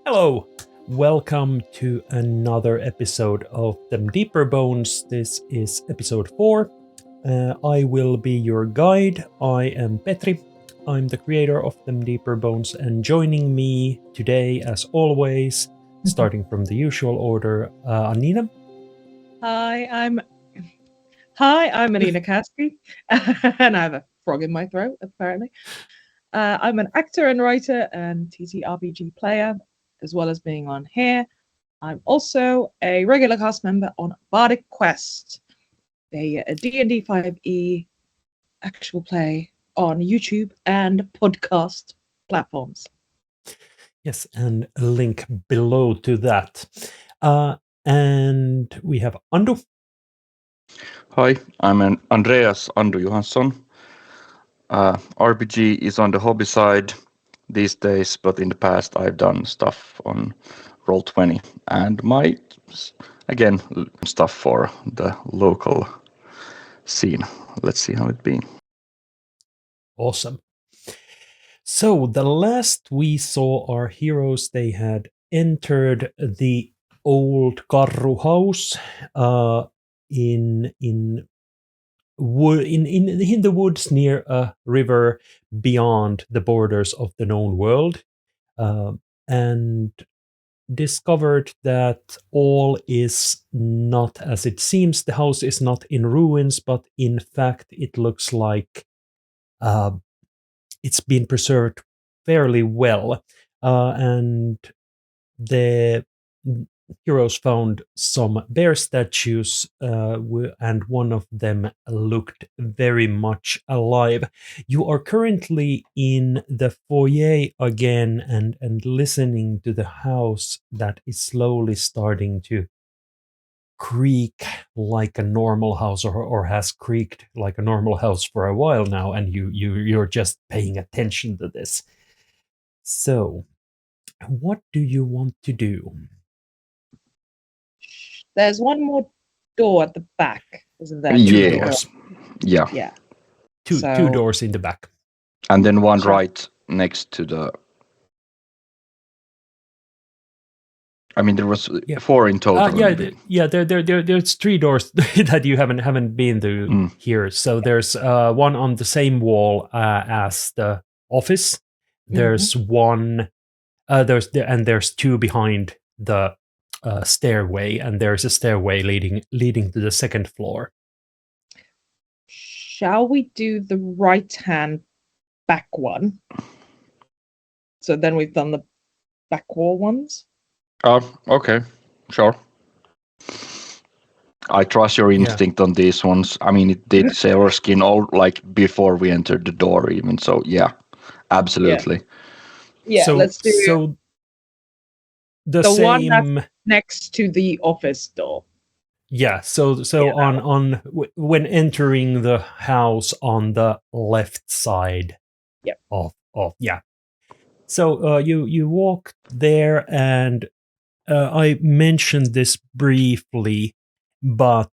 Hello, welcome to another episode of Them Deeper Bones. This is episode 4. I will be your guide. I am Petri. I'm the creator of Them Deeper Bones, and joining me today, as always, starting from the usual order, Annina. Hi, I'm Annina Kaski, and I have a frog in my throat, apparently. I'm an actor and writer and TTRPG player, as well as being on here. I'm also a regular cast member on Bardic Quest, a D&D 5e actual play on YouTube and podcast platforms. Yes, and a link below to that. And we have Andu. Hi, I'm Andreas Johansson. RPG is on the hobby side these days, but in the past I've done stuff on Roll20 and again, stuff for the local scene. Let's see how it be. Awesome. So the last we saw our heroes, they had entered the old Karru house in the woods near a river beyond the borders of the known world, and discovered that all is not as it seems. The house is not in ruins, but in fact it looks like it's been preserved fairly well, and the heroes found some bear statues, and one of them looked very much alive. You are currently in the foyer again and listening to the house that is slowly starting to creak like a normal house, or has creaked like a normal house for a while now, and you're just paying attention to this. So what do you want to do? There's one more door at the back, isn't there? Yes. Yeah. Yeah. Two doors in the back. And then one right next to the... I mean, there was 4 in total. There's 3 doors that you haven't been to here. So there's one on the same wall as the office. There's one. There's 2 behind the stairway, and there's a stairway leading to the second floor. Shall we do the right-hand back one? So then we've done the back wall ones. Okay, sure. I trust your instinct on these ones. I mean, it did say our skin all like before we entered the door, even. So yeah, absolutely. Yeah, let's do so the same one that's next to the office door. Yeah, so on when entering the house on the left side. Of yeah. So you walk there, and I mentioned this briefly, but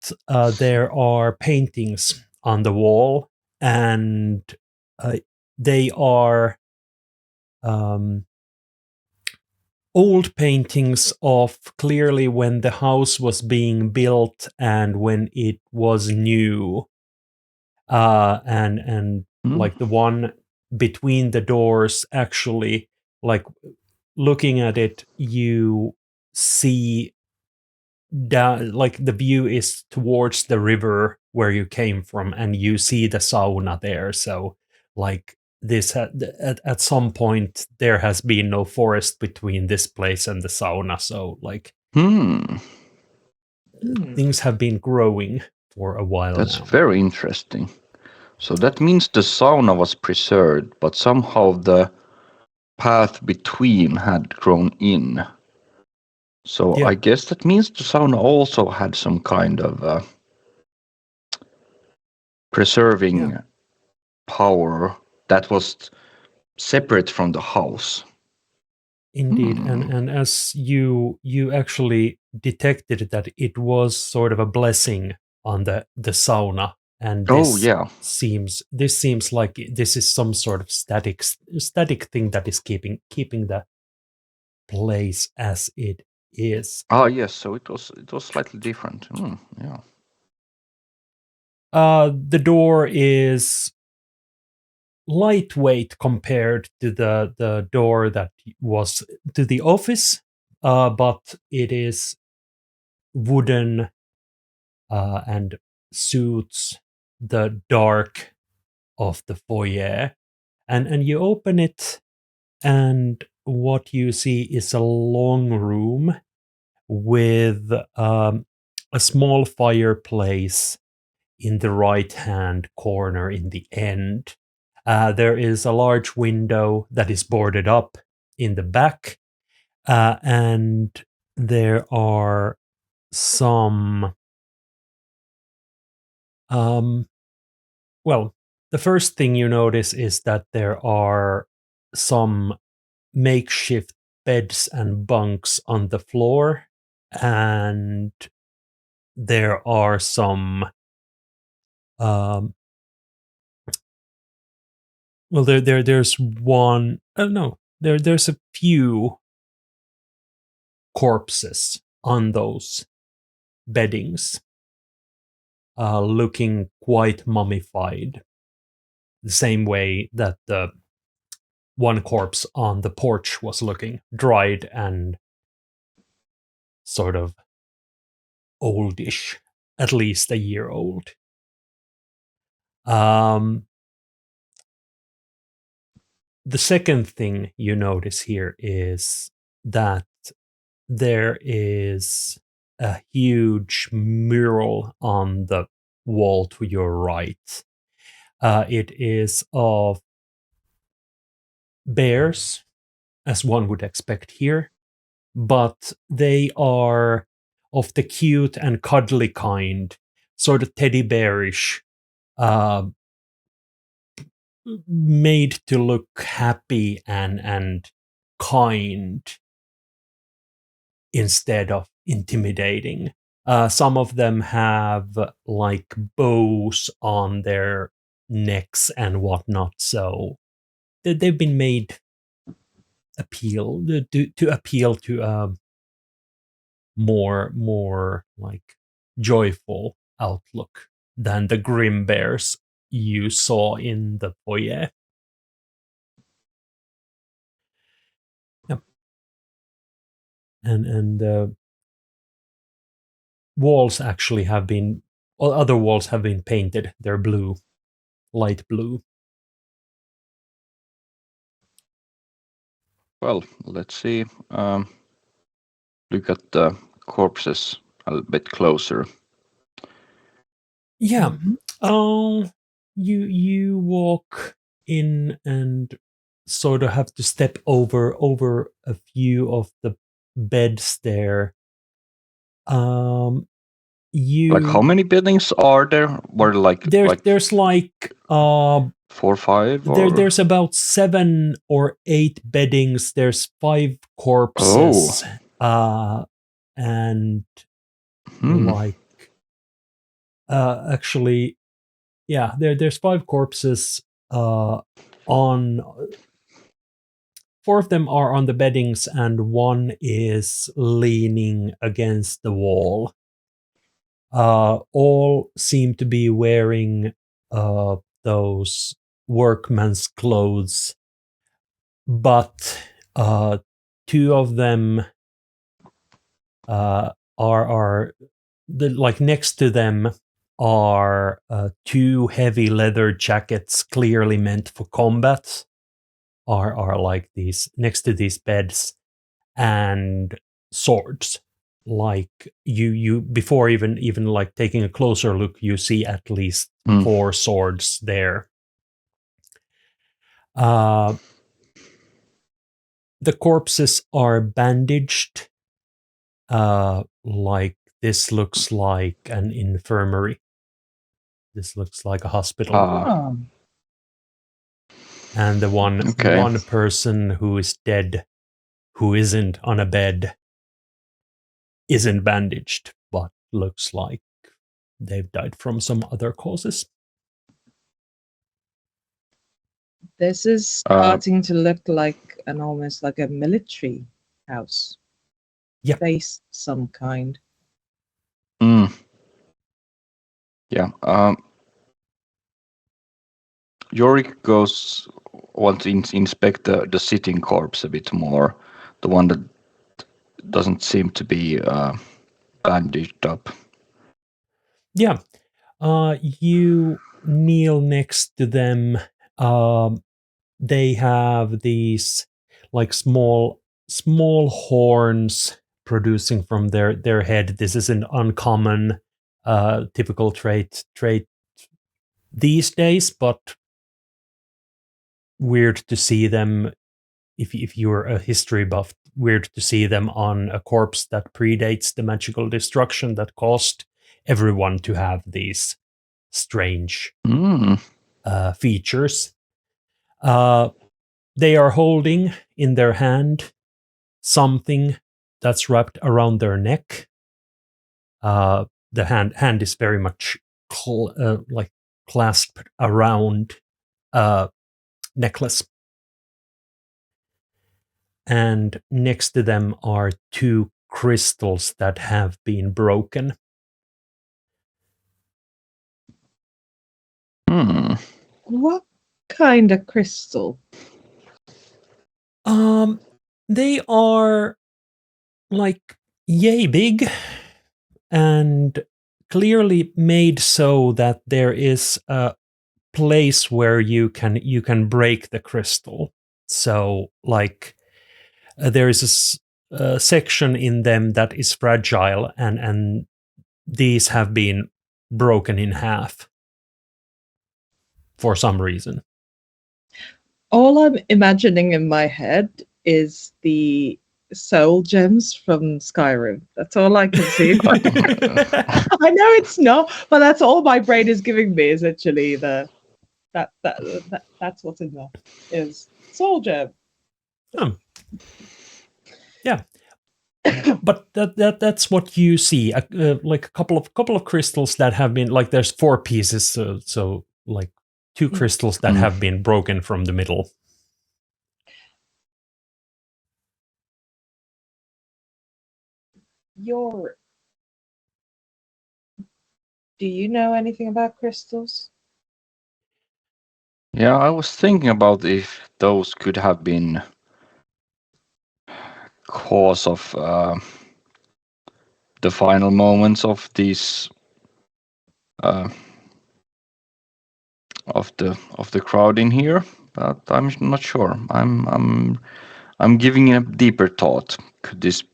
there are paintings on the wall, and they are old paintings of clearly when the house was being built and when it was new, and like the one between the doors, actually, like looking at it, you see down, like the view is towards the river where you came from, and you see the sauna there. So like this at some point there has been no forest between this place and the sauna, so like things have been growing for a while. That's now. Very interesting. So that means the sauna was preserved, but somehow the path between had grown in. So I guess that means the sauna also had some kind of preserving power that was separate from the house. Indeed, and as you actually detected that it was sort of a blessing on the sauna, and this seems like this is some sort of static thing that is keeping the place as it is. Ah, yes. So it was slightly different. Yeah. The door is lightweight compared to the door that was to the office, but it is wooden and suits the dark of the foyer. And you open it, and what you see is a long room with a small fireplace in the right hand corner in the end. There is a large window that is boarded up in the back, and there are some. Well, the first thing you notice is that there are some makeshift beds and bunks on the floor, and there are some. Well, there's one. Oh no, there's a few corpses on those beddings, looking quite mummified. The same way that the one corpse on the porch was looking, dried and sort of oldish, at least a year old. The second thing you notice here is that there is a huge mural on the wall to your right. It is of bears, as one would expect here, but they are of the cute and cuddly kind, sort of teddy bearish, made to look happy and kind instead of intimidating. Some of them have like bows on their necks and whatnot, so they've been made to appeal to a more like joyful outlook than the grim bears you saw in the foyer. Yep. And walls actually have been, other walls have been painted. They're blue, light blue. Well, let's see. Look at the corpses a bit closer. Yeah. You walk in and sort of have to step over a few of the beds there. Like how many buildings are there? Were there's like 4 or 5? Or? There's about 7 or 8 beddings. There's 5 corpses. And like actually, yeah, there's 5 corpses. On 4 of them are on the beddings, and one is leaning against the wall. All seem to be wearing those workman's clothes, but 2 of them are like next to them are 2 heavy leather jackets clearly meant for combat are like these next to these beds, and swords. Like you before even like taking a closer look, you see at least 4 swords there. The corpses are bandaged. Like this looks like an infirmary. This looks like a hospital. And the one person who is dead, who isn't on a bed, isn't bandaged, but looks like they've died from some other causes. This is starting to look like almost like a military house. Yeah. Base some kind. Yeah. Yorick wants to inspect the sitting corpse a bit more, the one that doesn't seem to be bandaged up. Yeah. You kneel next to them. They have these like small horns producing from their head. This is an uncommon typical trait these days, but weird to see them if you're a history buff, weird to see them on a corpse that predates the magical destruction that caused everyone to have these strange features. They are holding in their hand something that's wrapped around their neck. The hand is very much like clasped around a necklace. And next to them are two crystals that have been broken. What kind of crystal? They are like yay big and clearly made so that there is a place where you can break the crystal. So like there is a section in them that is fragile, and these have been broken in half for some reason. All I'm imagining in my head is the soul gems from Skyrim. That's all I can see. I know it's not, but that's all my brain is giving me. Is actually that's what's in there is soul gem. Yeah. But that's what you see. Like a couple of crystals that have been like there's 4 pieces, so like 2 crystals that have been broken from the middle. Do you know anything about crystals? Yeah, I was thinking about if those could have been cause of the final moments of these of the crowd in here, but I'm not sure. I'm giving it a deeper thought. Could this?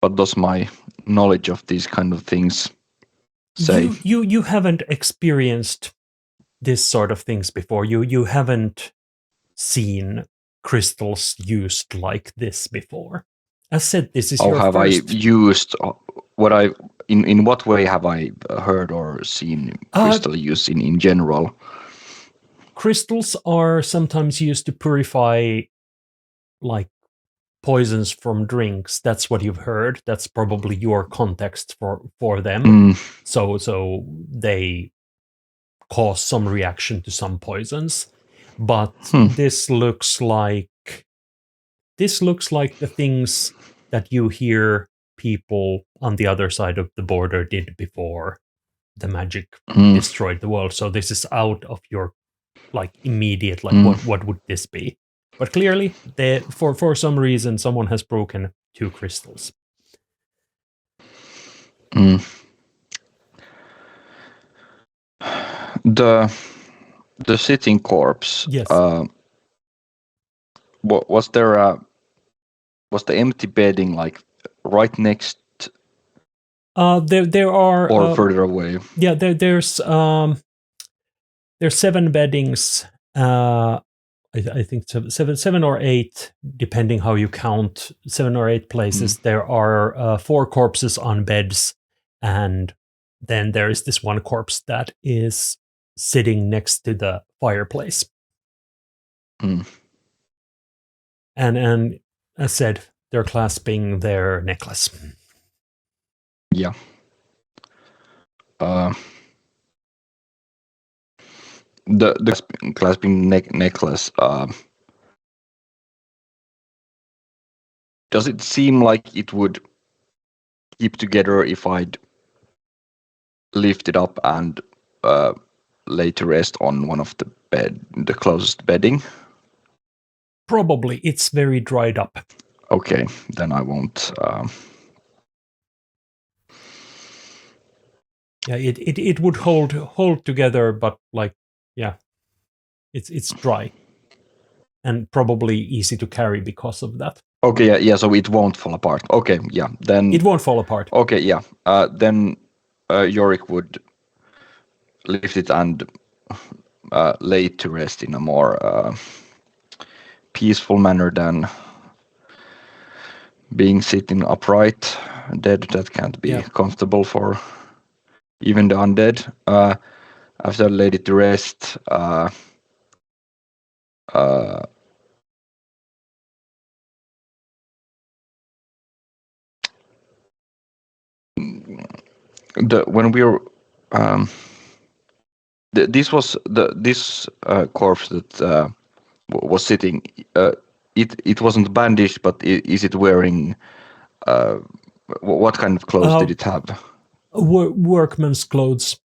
What does my knowledge of these kind of things say? You haven't experienced this sort of things before. You haven't seen crystals used like this before. As said, this is your have first. I used in what way have I heard or seen crystal use in general? Crystals are sometimes used to purify like poisons from drinks. That's what you've heard. That's probably your context for them. So they cause some reaction to some poisons. But this looks like the things that you hear people on the other side of the border did before the magic destroyed the world. So this is out of your like immediate what would this be? But clearly, for some reason, someone has broken 2 crystals. The sitting corpse. Yes. Was the empty bedding like right next? There are or further away. Yeah, there's 7 beddings. I think 7 or 8, depending how you count. 7 or 8 places. There are 4 corpses on beds, and then there is this one corpse that is sitting next to the fireplace. And as said, they're clasping their necklace. Yeah. The clasping necklace. does it seem like it would keep together if I'd lift it up and lay to rest on one of the closest bedding? Probably. It's very dried up. Okay, then I won't. Yeah, it would hold together, but like, yeah, it's dry and probably easy to carry because of that. Okay, yeah, so it won't fall apart. Okay, yeah, then It won't fall apart. Okay, yeah, then Yorick would lift it and lay it to rest in a more peaceful manner than being sitting upright, dead. That can't be comfortable for even the undead. After I laid it to rest, when we were this was this corpse that was sitting. It wasn't bandaged, but is it wearing? What kind of clothes did it have? Workman's clothes.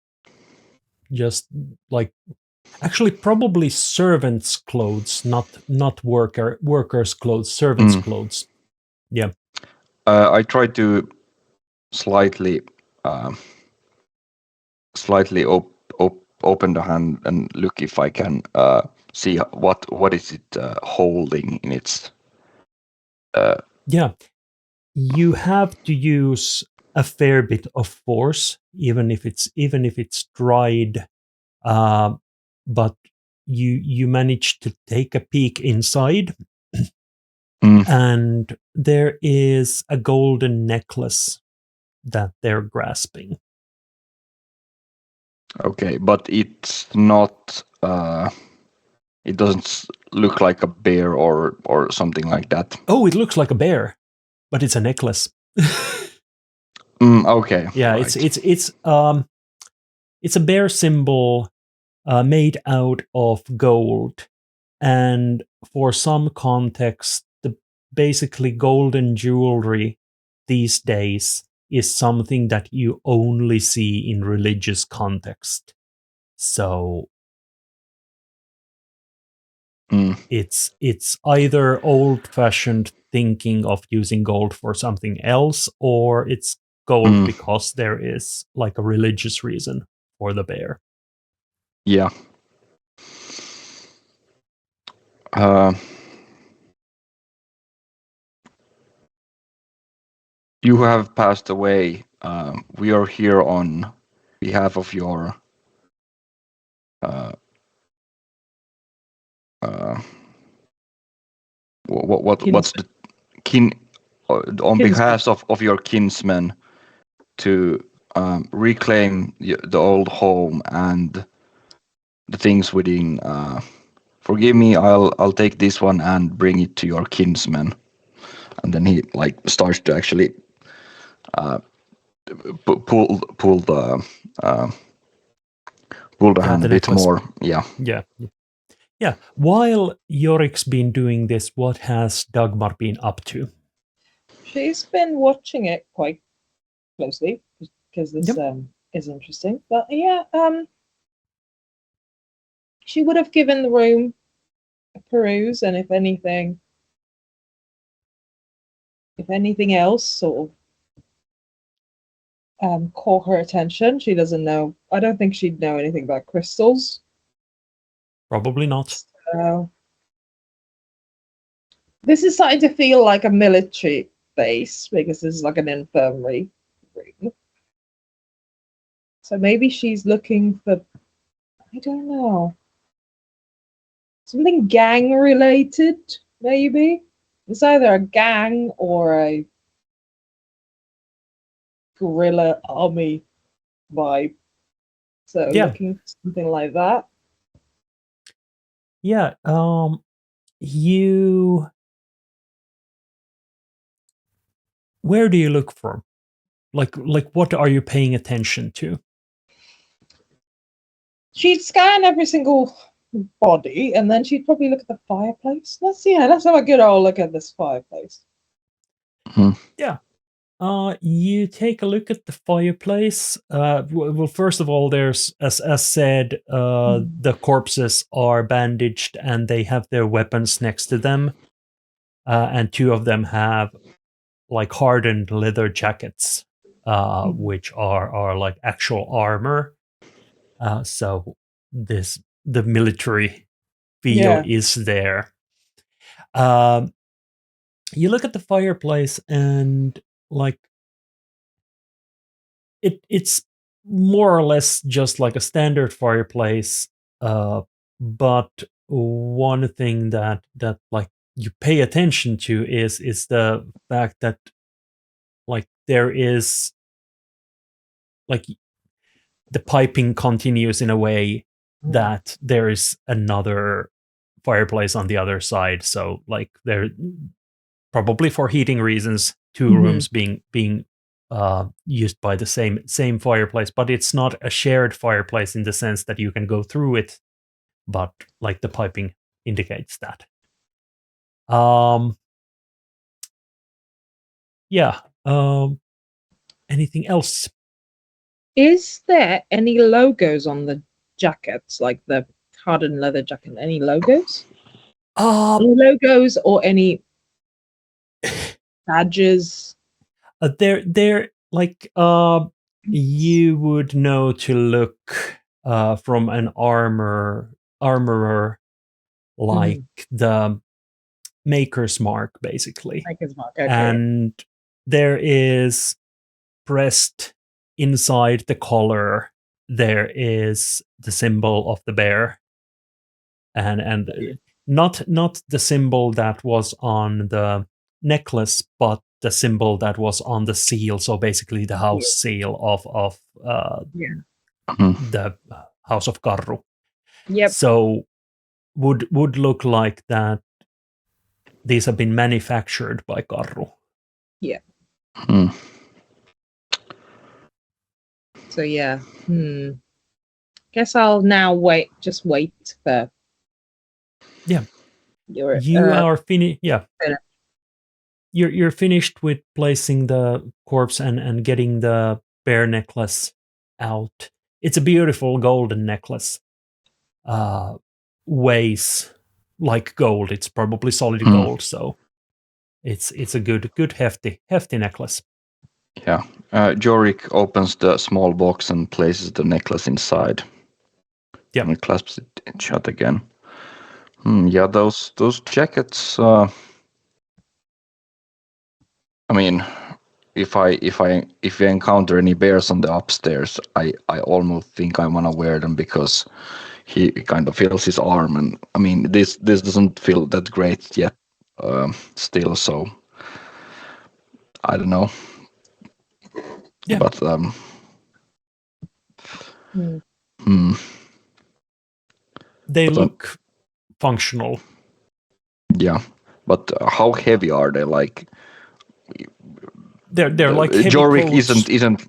Just like, actually, probably servants' clothes, not workers' clothes. Servants' clothes. Yeah. I tried to slightly open the hand and look if I can see what is it holding in its. Yeah, you have to use a fair bit of force, even if it's dried, but you manage to take a peek inside, and there is a golden necklace that they're grasping. Okay, but it's not. It doesn't look like a bear or something like that. Oh, it looks like a bear, but it's a necklace. Okay. Yeah, right. it's a bear symbol made out of gold, and for some context, the basically golden jewelry these days is something that you only see in religious context. So it's either old-fashioned thinking of using gold for something else, or it's gold because there is like a religious reason for the bear. Yeah. You have passed away. We are here on behalf of your what's the kin on behalf of your kinsmen to reclaim the old home and the things within. Forgive me, I'll take this one and bring it to your kinsmen. And then he like starts to actually pull the hand a bit necklace. more. Yeah. While Yorick's been doing this, what has Dagmar been up to? She's been watching it quite closely because this is interesting. But yeah, she would have given the room a peruse, and if anything else sort of caught her attention. She doesn't know. I don't think she'd know anything about crystals. Probably not. So this is starting to feel like a military base because this is like an infirmary room. So maybe she's looking for, I don't know, something gang related, maybe. It's either a gang or a guerrilla army vibe. So looking for something like that. Yeah, where do you look for? Like what are you paying attention to? She'd scan every single body, and then she'd probably look at the fireplace. Let's have a good old look at this fireplace. You take a look at the fireplace. Well, first of all, there's, as said, the corpses are bandaged and they have their weapons next to them. And two of them have like hardened leather jackets, which are like actual armor. So the military feel is there. You look at the fireplace and like it's more or less just like a standard fireplace, but one thing that like you pay attention to is the fact that like there is like the piping continues in a way that there is another fireplace on the other side, so like there probably for heating reasons two rooms being used by the same fireplace, but it's not a shared fireplace in the sense that you can go through it, but like the piping indicates that. Anything else? Is there any logos on the jackets, like the hardened leather jacket? Any logos? Any logos or any badges? They're like you would know to look from an armorer, like the maker's mark, basically. Maker's mark, okay. And there is pressed inside the collar, there is the symbol of the bear, and not the symbol that was on the necklace, but the symbol that was on the seal. So basically, the house seal of the house of Karru. Yep. So would look like that these have been manufactured by Karru. Yeah. So yeah. Guess I'll now just wait for. Yeah. You are finished. Yeah. You're finished with placing the corpse and getting the bear necklace out. It's a beautiful golden necklace. Weighs like gold. It's probably solid gold, so it's a good hefty necklace. Yeah. Jorik opens the small box and places the necklace inside. Yeah. And clasps it shut again. Yeah, those jackets. I mean, if we encounter any bears on the upstairs, I almost think I want to wear them because he kind of feels his arm, and I mean this doesn't feel that great yet, still. So I don't know. Yeah. But they look functional. Yeah, but how heavy are they? Like they're like heavy Jorik coats. isn't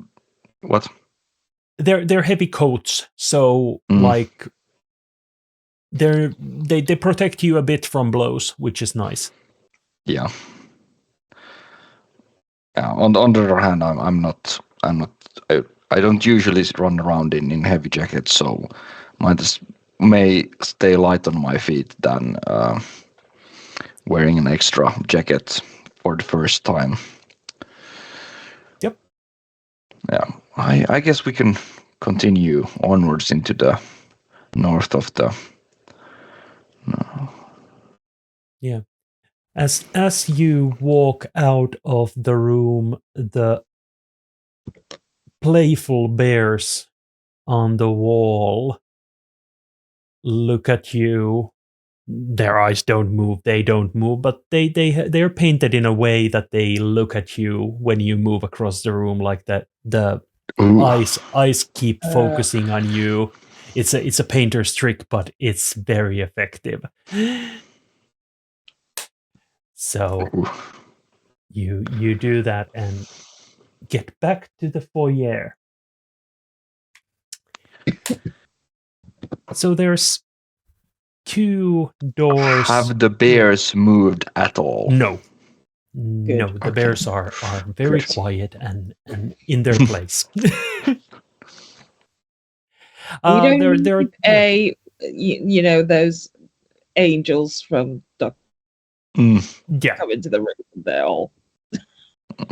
what? They're heavy coats, so like they protect you a bit from blows, which is nice. Yeah. On the other hand, I'm not. I don't usually run around in heavy jackets, so may stay light on my feet than wearing an extra jacket for the first time. Yep. Yeah, I guess we can continue onwards into the north of the. No. Yeah. As you walk out of the room, the playful bears on the wall look at you. Their eyes don't move, they don't move, but they're painted in a way that they look at you when you move across the room, like that the eyes keep focusing on you. It's a painter's trick, but it's very effective. So you do that and get back to the foyer. So there's two doors. Have the bears moved at all? No. No, the Okay. bears are very Good. quiet and in their place. We don't They're need you know, those angels from Doctor yeah. come into the room. They're all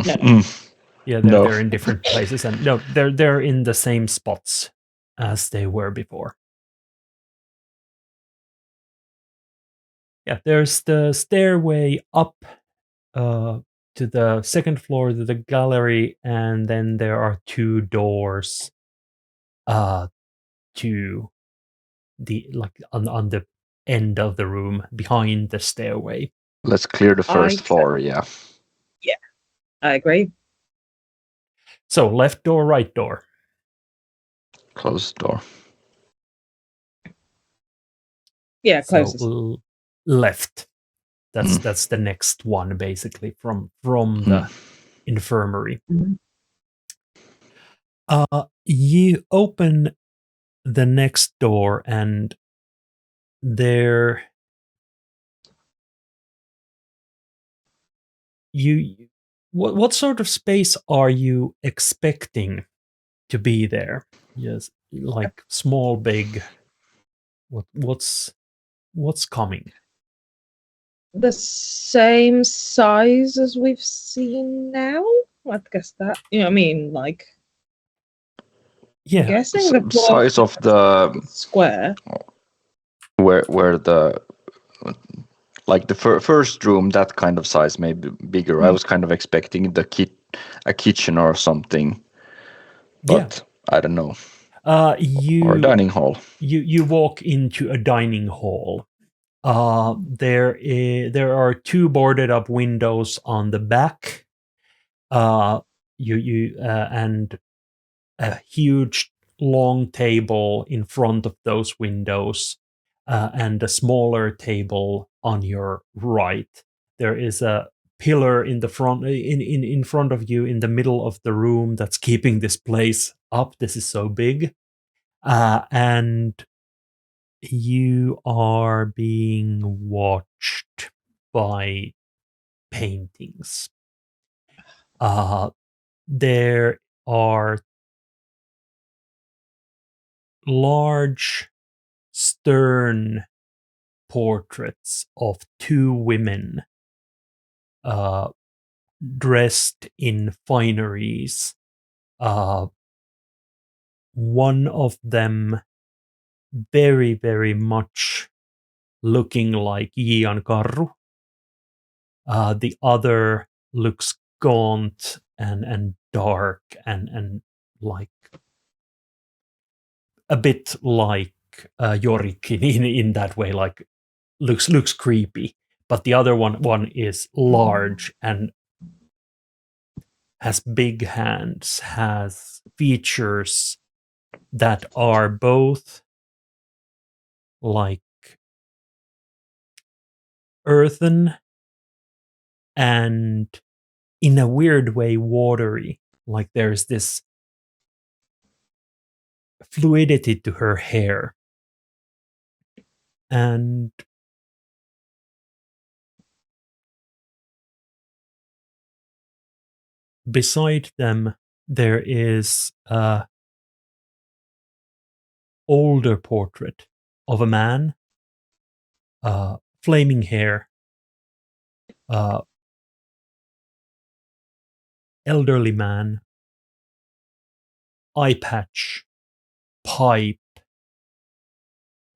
no. Yeah, No. they're in different places, and no, they're in the same spots as they were before. Yeah, there's the stairway up to the second floor to the gallery, and then there are 2 doors to the on the end of the room behind the stairway. Let's clear the first floor. Yeah. Yeah, I agree. So left door, right door. Close the door. Yeah, So closest. left. That's the next one basically from the infirmary. Mhm. You open the next door and there what sort of space are you expecting to be there? Yes, like small, big. What's coming? The same size as we've seen now. I guess that. You know what I mean? Like, I'm Yeah, guessing the floor Size of the square. where the like the first room, that kind of size, maybe bigger. I was kind of expecting a kitchen or something, but I don't know. Or a dining hall. You walk into a dining hall. There are 2 boarded up windows on the back. And a huge long table in front of those windows, and a smaller table on your right. There is a pillar in the front in front of you in the middle of the room that's keeping this place up. This is so big. And you are being watched by paintings. There are large, stern portraits of 2 women dressed in fineries. One of them very, very much looking like Aeon Karru. The other looks gaunt and dark and like a bit like Yorick in that way, like looks creepy. But the other one is large and has big hands, has features that are both like earthen and in a weird way watery. Like there's this fluidity to her hair. And beside them, there is a older portrait of a man, flaming hair, elderly man, eye patch, pipe,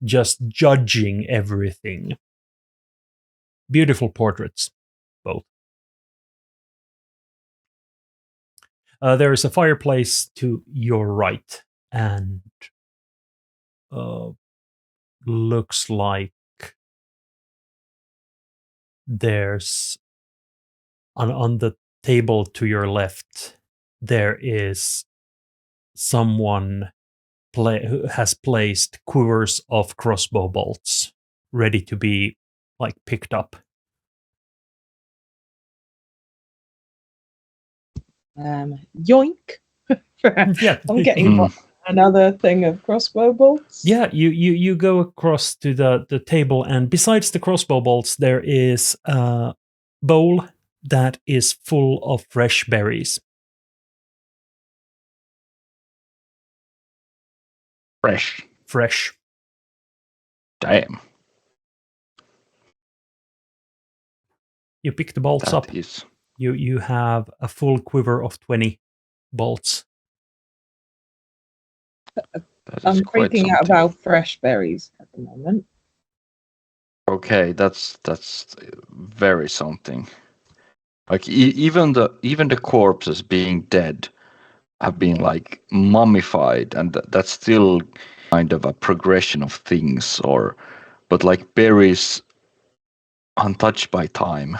just judging everything. Beautiful portraits, both. There is a fireplace to your right, and looks like there's on the table to your left, there is someone who has placed quivers of crossbow bolts ready to be like picked up. Yoink. Yeah. I'm getting another thing of crossbow bolts. Yeah, you go across to the table, and besides the crossbow bolts, there is a bowl that is full of fresh berries. Fresh. Damn. You pick the bolts up. You have a full quiver of 20 bolts. I'm freaking out about fresh berries at the moment. Okay, that's very something. Like even the corpses being dead have been like mummified, and that's still kind of a progression of things. But like berries untouched by time.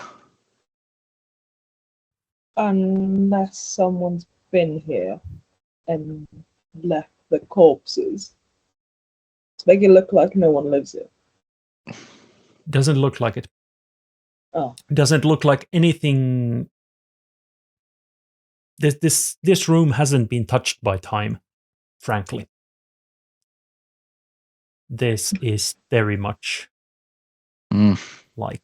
Unless someone's been here and left the corpses to make it look like no one lives here. Doesn't look like it. Oh. Doesn't look like anything. This room hasn't been touched by time, frankly. This is very much like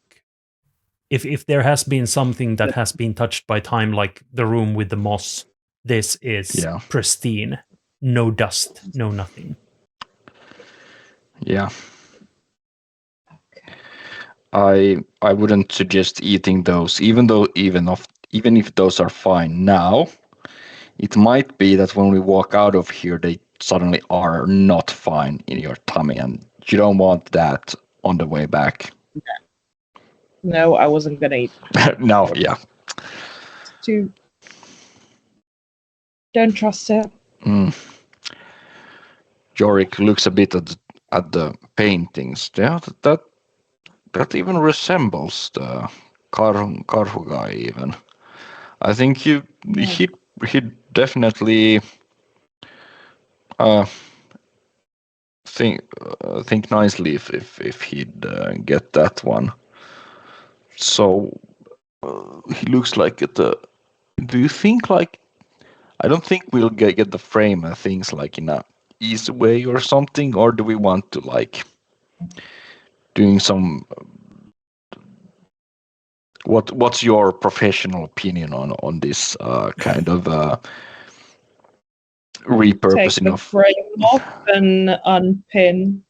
if there has been something that has been touched by time, like the room with the moss, this is pristine. No dust, no nothing. Yeah. I wouldn't suggest eating those, even if those are fine now. It might be that when we walk out of here, they suddenly are not fine in your tummy, and you don't want that on the way back. No, I wasn't gonna eat. No, yeah. Don't trust it. Jorik looks a bit at the paintings. Yeah, that even resembles the Karru guy. Even I think he definitely think nicely if he'd get that one. So he looks like it. Do you think like? I don't think we'll get the frame and things like in a easy way or something, or do we want to like doing some? What's your professional opinion on this kind of repurposing Take the frame off and unpin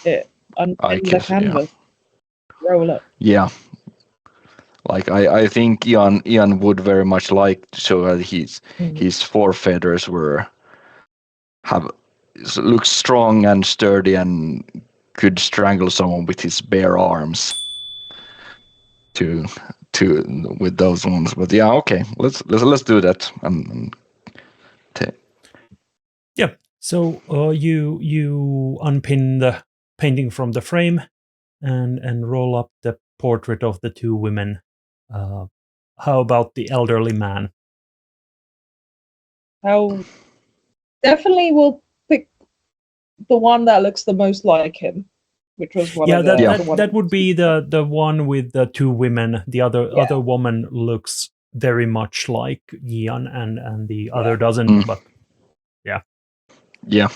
it. Unpin the canvas. Yeah. Roll up. Yeah. Like I think Aeon would very much like to show that his forefeathers looks strong and sturdy and could strangle someone with his bare arms. To with those ones, but yeah, okay, let's do that. Yeah. So you unpin the painting from the frame and roll up the portrait of the two women. How about the elderly man? Definitely we'll pick the one that looks the most like him, which was one of the that would be the one with the two women. The other woman looks very much like Aeon, and the other doesn't. But yeah. You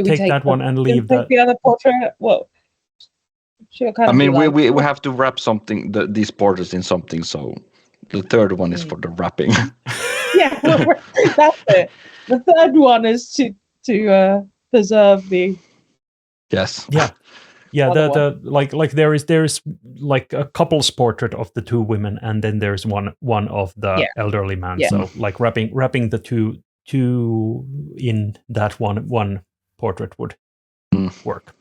take that one and leave the other portrait. Well, I mean, we have to wrap something these portraits in something, so the third one is for the wrapping. Yeah, that's it. The third one is to preserve the. Yes. Yeah. The like there is like a couple's portrait of the two women, and then there's one of the elderly man. Yeah. So like wrapping the two in that one portrait would work.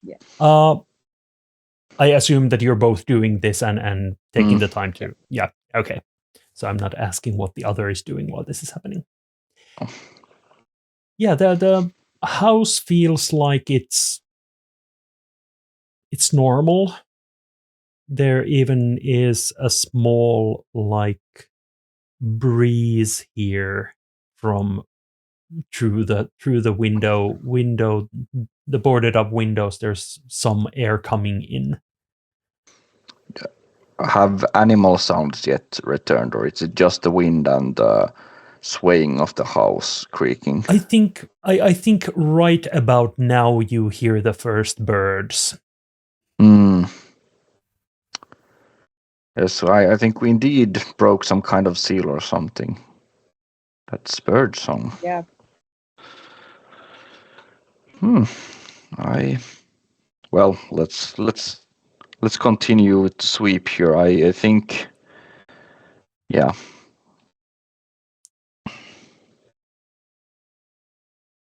Yeah. I assume that you're both doing this and taking the time to. Yeah. Okay. So I'm not asking what the other is doing while this is happening. Yeah, the house feels like it's normal. There even is a small like breeze here from through the window, the boarded up windows. There's some air coming in. Have animal sounds yet returned, or is it just the wind and the swaying of the house creaking? I think right about now you hear the first birds. Yes, I think we indeed broke some kind of seal or something. That's bird song. Yeah. Well, let's continue with the sweep here. I think, yeah.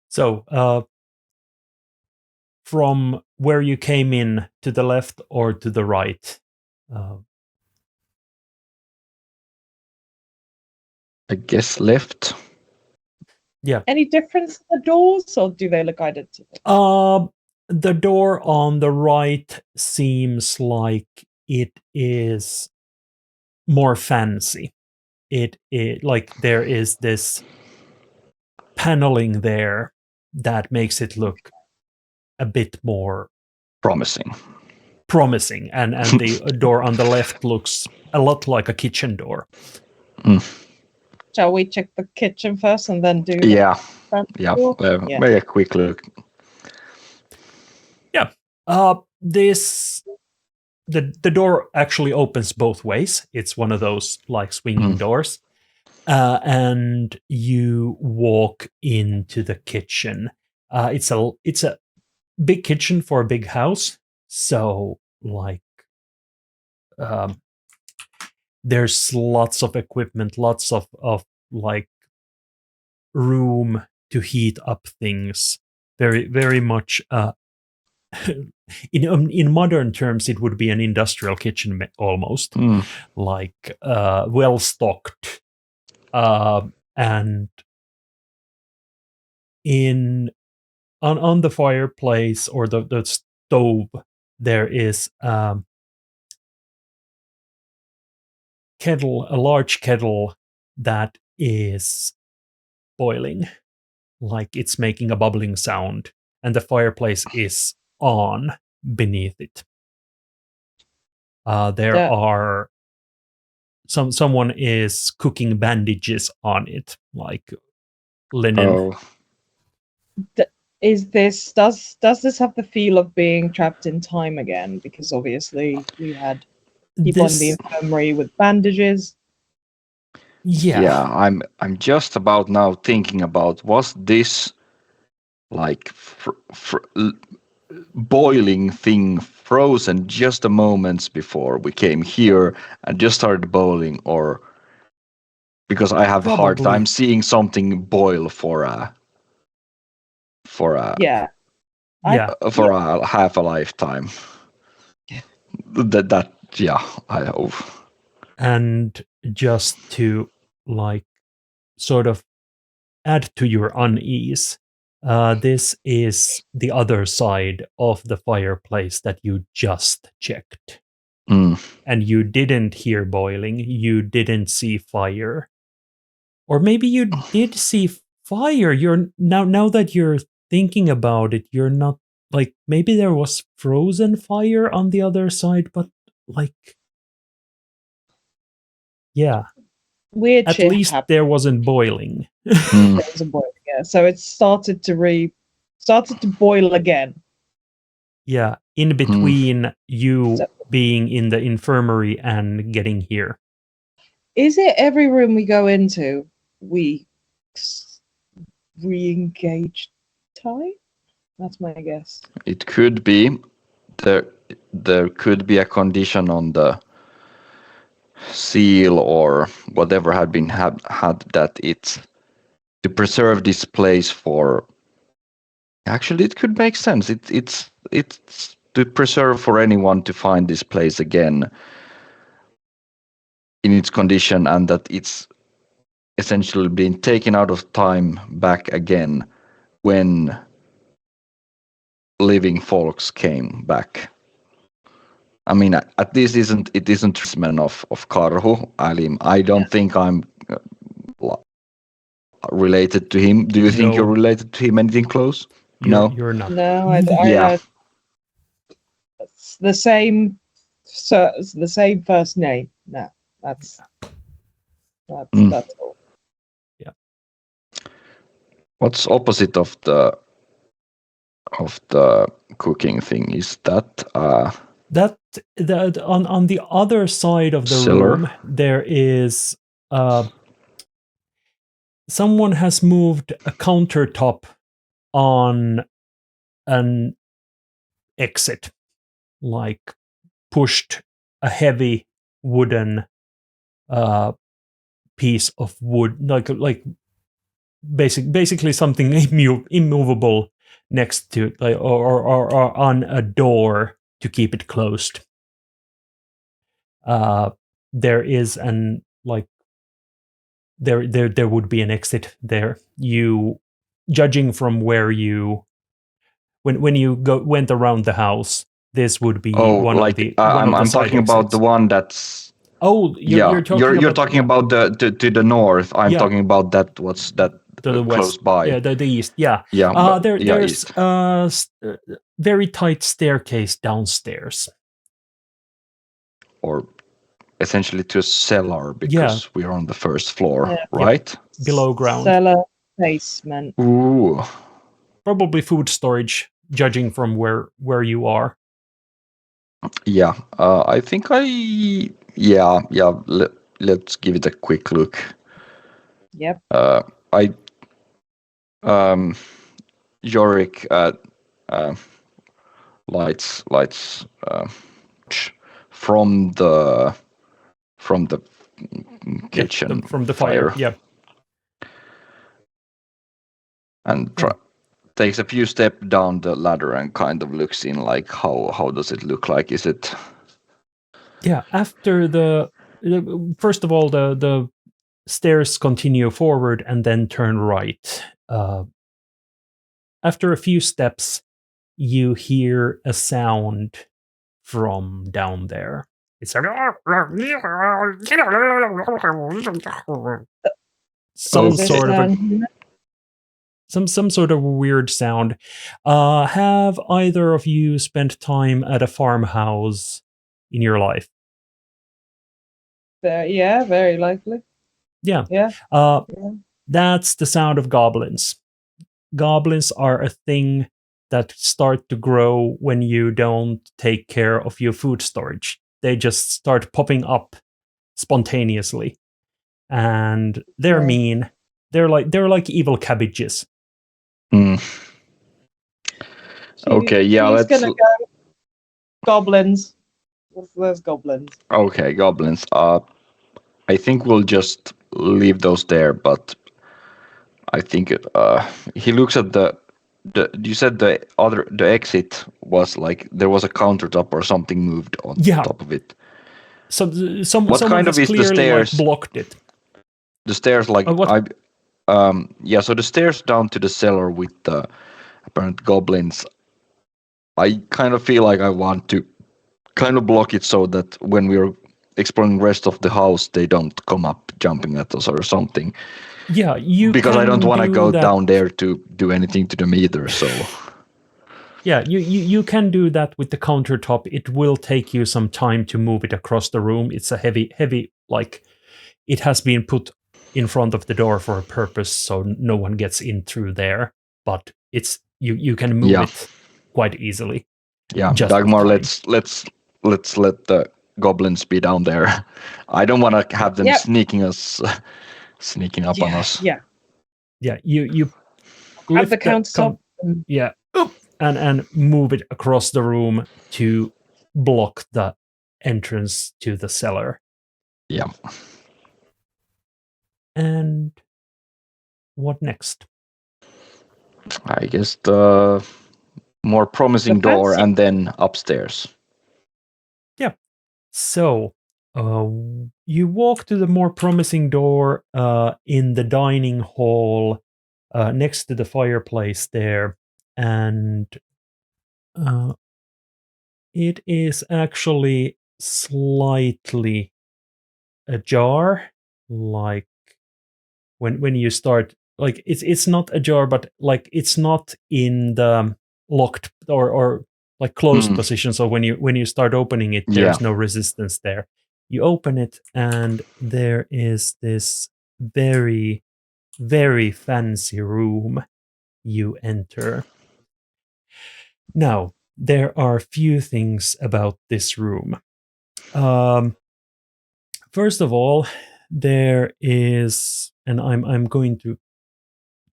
So, from where you came in, to the left or to the right? I guess left. Yeah. Any difference in the doors, or do they look identical? The door on the right seems like it is more fancy. It like there is this paneling there that makes it look a bit more Promising. promising, and the door on the left looks a lot like a kitchen door. Shall we check the kitchen first and then do Yeah. the Yeah. door? Very quick look. Yeah. The door actually opens both ways. It's one of those like swinging doors. And you walk into the kitchen. It's a big kitchen for a big house. So like there's lots of equipment, lots of like room to heat up things. Very, very much in modern terms, it would be an industrial kitchen almost, like well stocked, and on the fireplace or the stove there is a large kettle that is boiling, like it's making a bubbling sound, and the fireplace is on beneath it. There are someone is cooking bandages on it, like linen. Is this does this have the feel of being trapped in time again? Because obviously we had people in the infirmary with bandages. Yeah, I'm just about now thinking about, was this like boiling thing frozen just a moments before we came here and just started boiling, or because I have a hard time seeing something boil for a half a lifetime. That I hope. And just to like sort of add to your unease, this is the other side of the fireplace that you just checked. And you didn't hear boiling, you didn't see fire. Or maybe you did see fire. You're now that you're thinking about it, you're not like, maybe there was frozen fire on the other side, but like, yeah. Weird At shit least happened. there wasn't boiling. There was a boil, yeah. So it started to boil again. Yeah, in between you being in the infirmary and getting here. Is it every room we go into, we re-engage time? That's my guess. It could be. There could be a condition on the seal or whatever had been had that it's to preserve this place for. Actually, it could make sense. It's to preserve for anyone to find this place again in its condition, and that it's essentially been taken out of time back again when living folks came back. I mean, at least it isn't treatment of Karru. I don't think I'm related to him. Do you think you're related to him anything close? No, you're not. No, I it's the same. So it's the same first name. No, that's all. Yeah. What's opposite of the cooking thing? Is that That on the other side of the Cellar. room, there is someone has moved a countertop on an exit, like pushed a heavy wooden piece of wood, like basically something immovable next to, like, or on a door to keep it closed. There is an like there would be an exit there. You, judging from where you when you went around the house, this would be one of the I'm side talking about exits. the one that's. Oh, You're talking yeah, about the to the north. I'm Yeah. talking about that. What's that to the close west. by? Yeah, the east. Yeah. Yeah, There's east. very tight staircase downstairs. Or essentially to a cellar because we're on the first floor, Yeah. right? Below ground. Cellar basement. Ooh. Probably food storage, judging from where you are. Yeah, I think let's give it a quick look. Yep. Yorick lights from the kitchen from the fire. Yeah. And takes a few steps down the ladder and kind of looks in, like how does it look like? Is it? Yeah. After first of all, the stairs continue forward and then turn right. After a few steps, you hear a sound from down there. It's some sort of some sort of weird sound. Have either of you spent time at a farmhouse in your life? Yeah, very likely. Yeah. Yeah. That's the sound of goblins. Goblins are a thing that start to grow when you don't take care of your food storage. They just start popping up spontaneously. And they're mean. They're like evil cabbages. Okay, yeah, let's gonna go goblins. There's goblins. Okay, goblins. I think we'll just leave those there, but I think he looks at the you said the exit was like there was a countertop or something moved on top of it. So what someone kind has of is the clearly stairs? Blocked it. The stairs, like so the stairs down to the cellar with the apparent goblins. I kind of feel like I want to kind of block it so that when we're exploring the rest of the house, they don't come up jumping at us or something. Yeah, because I don't want to go down there to do anything to them either. So yeah, you can do that with the countertop. It will take you some time to move it across the room. It's a heavy, like it has been put in front of the door for a purpose, so no one gets in through there. But it's you can move it quite easily. Yeah, Dagmar, let's let the goblins be down there. I don't want to have them sneaking up on us. Yeah. You have the countertop. And move it across the room to block the entrance to the cellar. Yeah. And what next? I guess the more promising door and then upstairs. Yeah. So you walk to the more promising door in the dining hall next to the fireplace there, and it is actually slightly ajar, like when you start, like it's not ajar, but like it's not in the locked or like closed position. So when you start opening it, there's no resistance there. You open it, and there is this very, very fancy room you enter. Now, there are few things about this room. First of all, there is, and I'm going to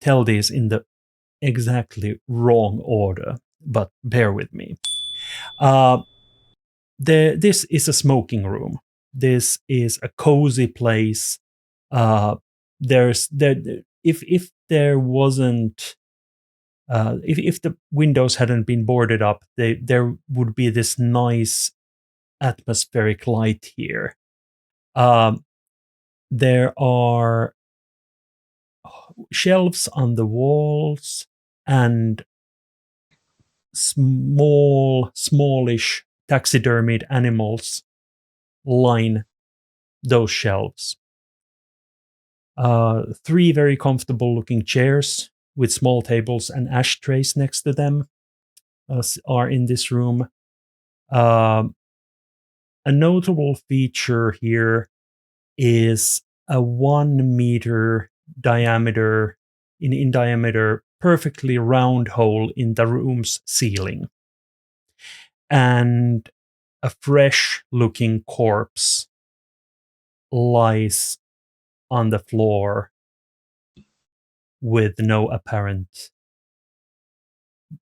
tell these in the exactly wrong order, but bear with me. This is a smoking room. This is a cozy place. If there wasn't if the windows hadn't been boarded up, there would be this nice atmospheric light here. There are shelves on the walls and smallish taxidermied animals line those shelves. 3 very comfortable looking chairs with small tables and ashtrays next to them are in this room. A notable feature here is a 1 meter diameter, in diameter, perfectly round hole in the room's ceiling. And a fresh looking corpse lies on the floor with no apparent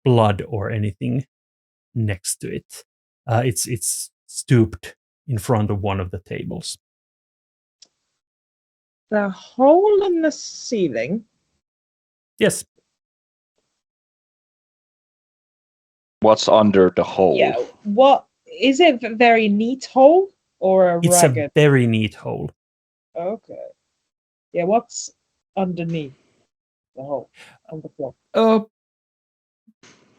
blood or anything next to it. It's stooped in front of one of the tables. The hole in the ceiling. Yes. What's under the hole? Yeah. What is it? A very neat hole or a It's ragged? a very neat hole. Okay. Yeah. What's underneath the hole on the floor?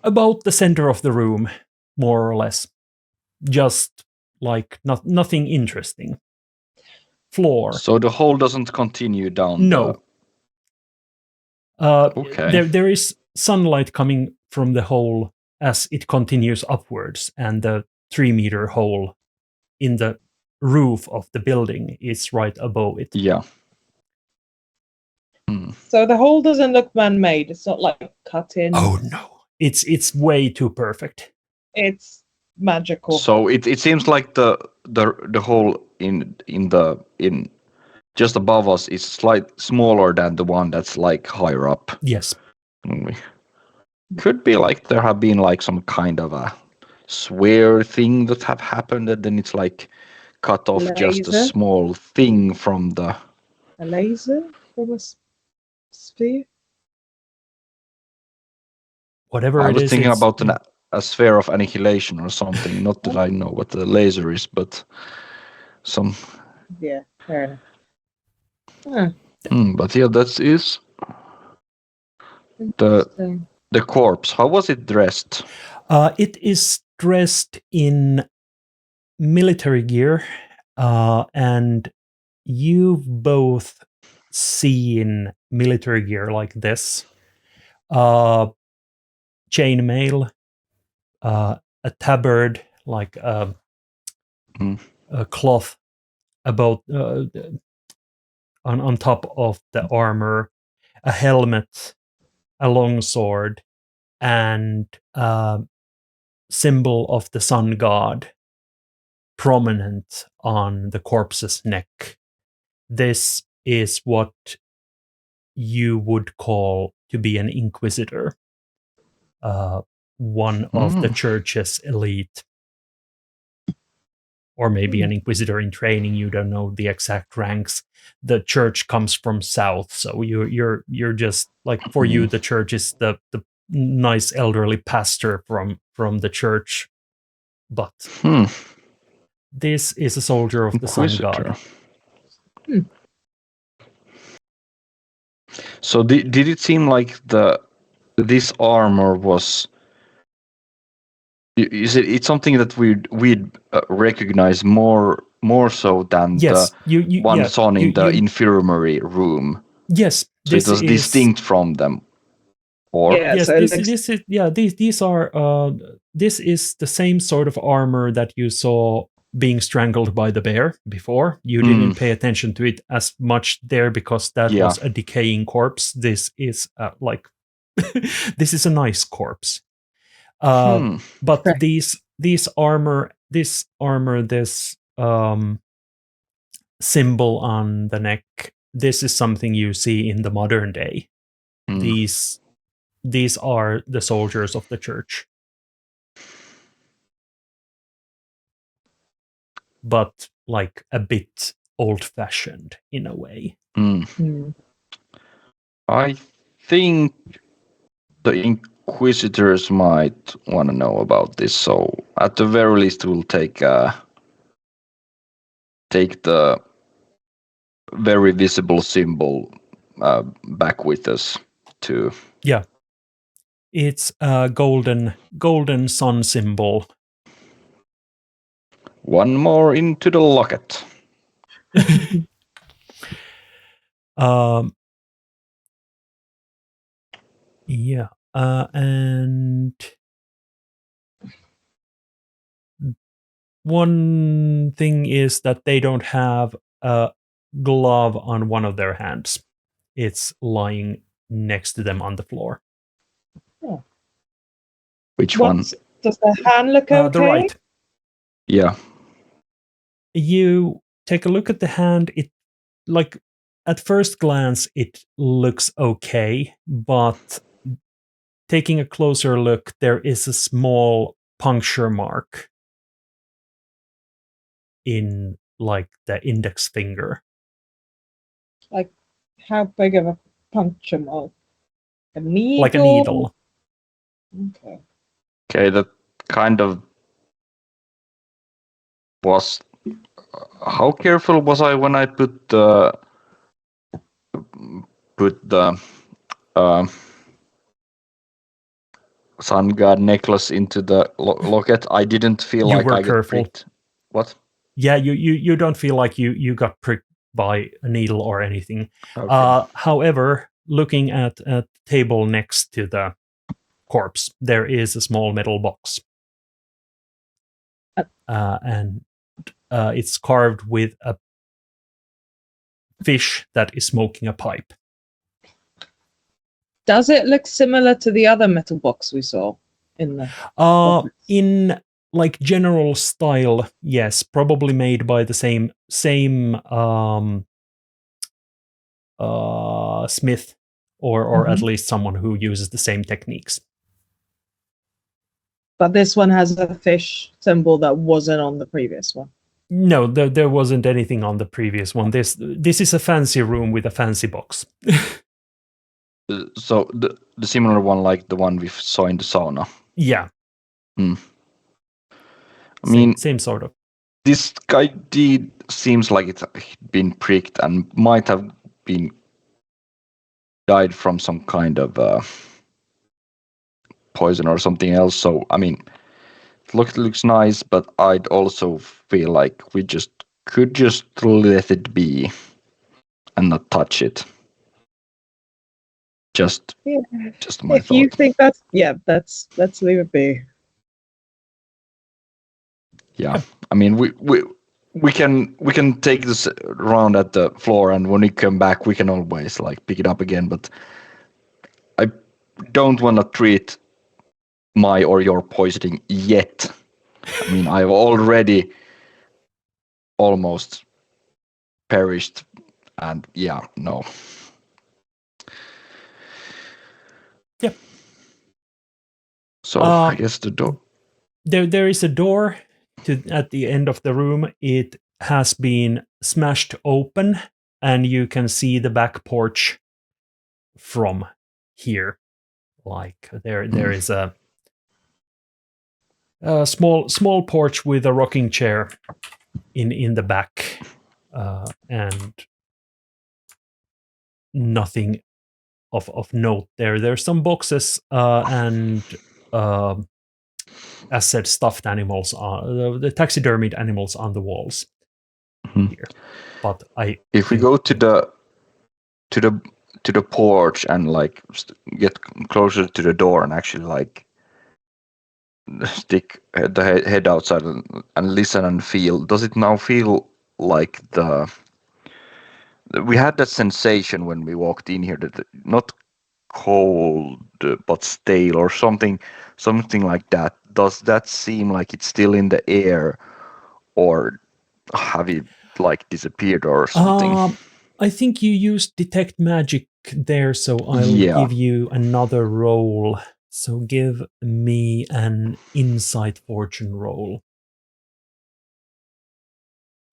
About the center of the room, more or less. Just like nothing interesting. Floor. So the hole doesn't continue down. No. Okay. There is sunlight coming from the hole as it continues upwards, and the 3 meter hole in the roof of the building is right above it. Yeah. So the hole doesn't look man-made. It's not like cut in. Oh no, it's way too perfect. It's magical. So it seems like the hole in just above us is slightly smaller than the one that's like higher up. Yes. Could be like there have been like some kind of a swear thing that have happened, and then it's like cut off just a small thing from the. A laser from a sphere. Whatever I it was is, thinking about a sphere of annihilation or something. Not that I know what the laser is, but some. Yeah, fair enough. Huh. But yeah, that is the corpse. How was it dressed? It is dressed in military gear, and you've both seen military gear like this. Chainmail, a tabard, like a cloth about on top of the armor, a helmet, a longsword, and symbol of the sun god prominent on the corpse's neck. This is what you would call to be an inquisitor, one of the church's elite, or maybe an inquisitor in training. You don't know the exact ranks. The church comes from south, so you're just like, for you the church is the nice elderly pastor from the church, but this is a soldier of the sun god. So did it seem like this armor was? Is it's something that we'd recognize more so than yes, the one saw in the infirmary room? Yes, so it was distinct from them. Or yes, these are this is the same sort of armor that you saw being strangled by the bear before. You didn't pay attention to it as much there because that was a decaying corpse. This is like this is a nice corpse. But Okay. this armor, this symbol on the neck, this is something you see in the modern day. These are the soldiers of the church. But like a bit old-fashioned in a way. I think the Inquisitors might want to know about this, so at the very least we'll take the very visible symbol back with us too. Yeah. It's a golden sun symbol. One more into the locket. Yeah. And one thing is that they don't have a glove on one of their hands. It's lying next to them on the floor. Oh. Which one? Does the hand look okay? The right. Yeah. You take a look at the hand. It, like, at first glance, it looks okay, but taking a closer look, there is a small puncture mark in, like, the index finger. Like, how big of a puncture mark? A needle? Like a needle. Okay. Okay, that kind of was. How careful was I when I put the sun god necklace into the locket? I didn't feel You like were I got careful. pricked. What? Yeah, you don't feel like you got pricked by a needle or anything. Okay. However, looking at a table next to the corpse, there is a small metal box. And it's carved with a fish that is smoking a pipe. Does it look similar to the other metal box we saw in the office? In like general style, yes, probably made by the same smith, or at least someone who uses the same techniques. But this one has a fish symbol that wasn't on the previous one. No, there wasn't anything on the previous one. This is a fancy room with a fancy box. So the similar one, like the one we saw in the sauna. Yeah. I mean, same sort of. This guy seems like it's been pricked and might have been died from some kind of poison or something else. So I mean, it looks nice, but I'd also feel like we could just let it be and not touch it. Just my if thought. you think let's leave it be. Yeah, I mean we can take this around at the floor, and when we come back, we can always like pick it up again. But I don't want to treat my or your poisoning yet. I mean, I've already almost perished, and yeah, no. Yep. So I guess the door. There is a door at the end of the room. It has been smashed open, and you can see the back porch from here. Like there is a small porch with a rocking chair in the back, and nothing of note there. There's some boxes and as said, stuffed animals, the taxidermied animals on the walls here. But if we go to the porch and like get closer to the door and actually like stick the head outside and listen and feel, does it now feel like we had that sensation when we walked in here that not cold but stale or something like that. Does that seem like it's still in the air, or have it like disappeared or something? I think you used detect magic there, so I'll Yeah. give you another roll. So give me an insight fortune roll.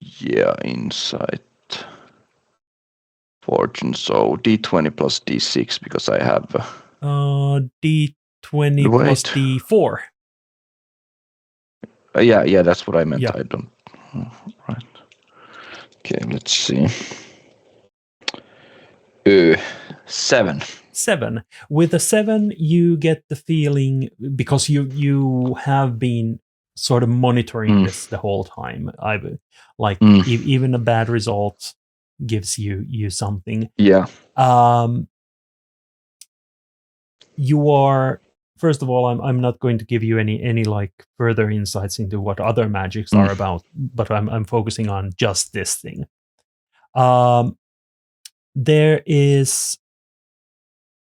Yeah, insight fortune. So d20 plus d6 because I have. D20 plus D4. Yeah, that's what I meant. Yeah. I don't. Right. Okay, let's see. 7. 7. With a 7, you get the feeling, because you have been sort of monitoring this the whole time. Even a bad result gives you something. Yeah. You are, first of all, I'm not going to give you any like further insights into what other magics are about, but I'm focusing on just this thing. There is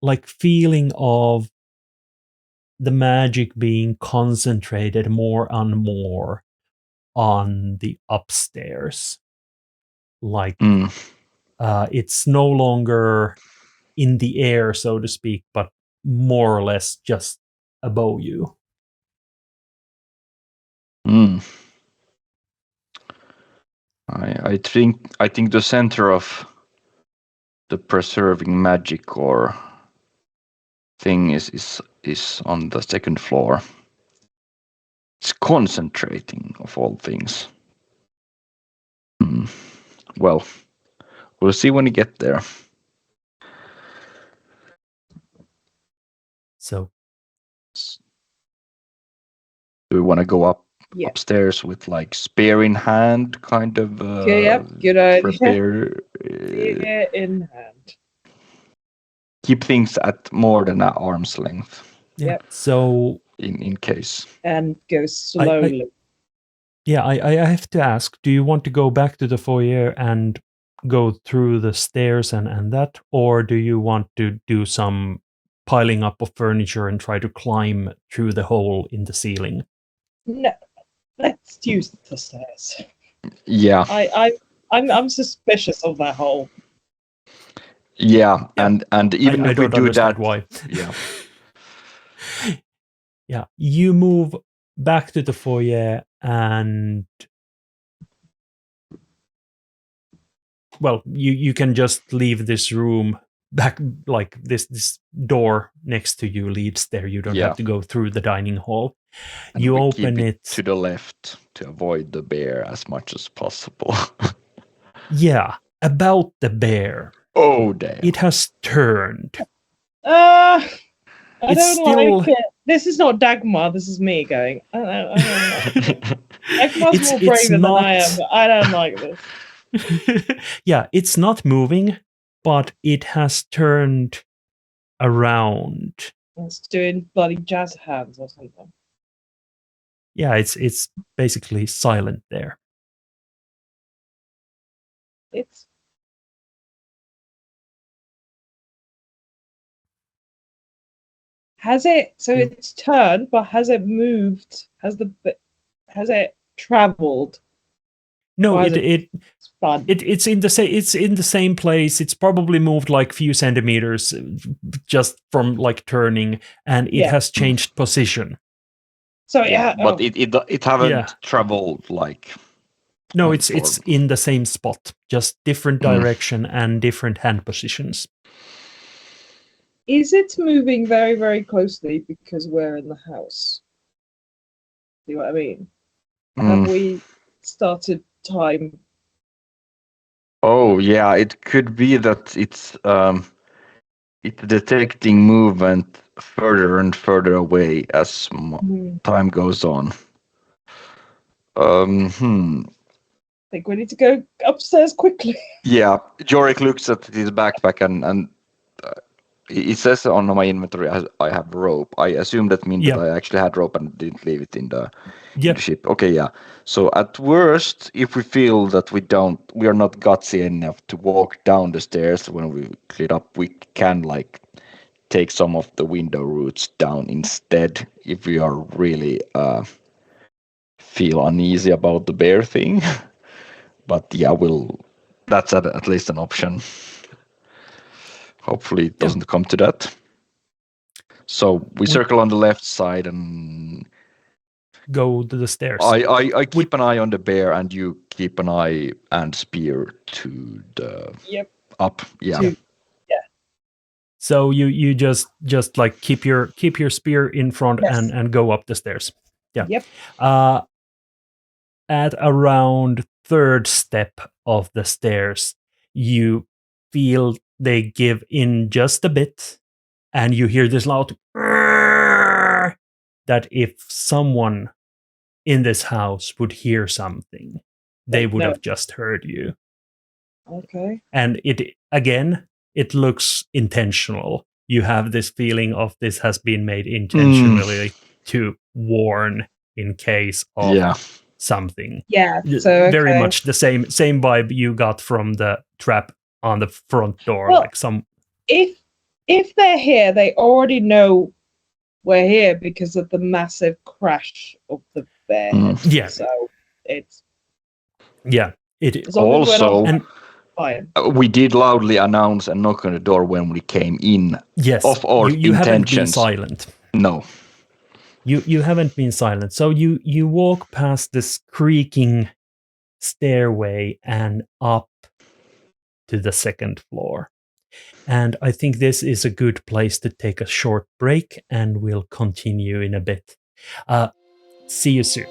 like feeling of the magic being concentrated more and more on the upstairs. Like it's no longer in the air, so to speak, but more or less just above you. I think the center of the preserving magic or thing is on the second floor. It's concentrating of all things. Well, we'll see when we get there. So, do we want to go upstairs with like spear in hand, kind of? Good idea. Prepare. Spear in hand. Keep things at more than an arm's length. yeah. Yep. So, in case. And go slowly. I have to ask, do you want to go back to the foyer and go through the stairs and that, or do you want to do some piling up of furniture and try to climb through the hole in the ceiling? No, let's use the stairs. Yeah. I'm suspicious of that hole. Yeah. And even if we do that, why. Yeah. Yeah, you move back to the foyer and, well, you can just leave this room back, like this door next to you leads there. You don't have to go through the dining hall. And you we open keep it to the left to avoid the bear as much as possible. Yeah, about the bear. Oh, damn. It has turned. I It's don't still- like it. This is not Dagmar, this is me going, I don't like it. Dagmar's more braver than I am, but I don't like this. Yeah, it's not moving, but it has turned around. It's doing bloody jazz hands or something. Yeah, it's basically silent there. It's has it so it's turned, but has it moved? Has it traveled? No, it's in the same place. It's probably moved like few centimeters just from like turning, and it has changed position. So but it haven't traveled like. No, it's in the same spot, just different direction and different hand positions. Is it moving very, very closely because we're in the house? See what I mean? Have we started time? Oh yeah, it could be that it's detecting movement further and further away as time goes on. I think we need to go upstairs quickly. Yeah, Jorik looks at his backpack and it says on my inventory I have rope. I assume that means that I actually had rope and didn't leave it in the ship. Okay, yeah. So at worst, if we feel that we are not gutsy enough to walk down the stairs when we clear up, we can like take some of the window roots down instead if we are really feel uneasy about the bear thing. But yeah, that's at least an option. Hopefully it doesn't come to that. So we circle on the left side and go to the stairs. I keep an eye on the bear, and you keep an eye and spear to the up. Yeah. So you just like keep your spear in front and go up the stairs. Yeah. Yep. At around third step of the stairs, you feel they give in just a bit, and you hear this loud that if someone in this house would hear something, they would have just heard you. Okay. And it looks intentional. You have this feeling of this has been made intentionally to warn in case of something. Yeah. So very much the same vibe you got from the trap on the front door. Well, like some. If they're here, they already know we're here because of the massive crash of the bear. Yeah. So it's it also. Fine. We did loudly announce and knock on the door when we came in. Yes, of our you intentions. Haven't been silent. No, you haven't been silent. So you walk past this creaking stairway and up to the second floor. And I think this is a good place to take a short break, and we'll continue in a bit. See you soon.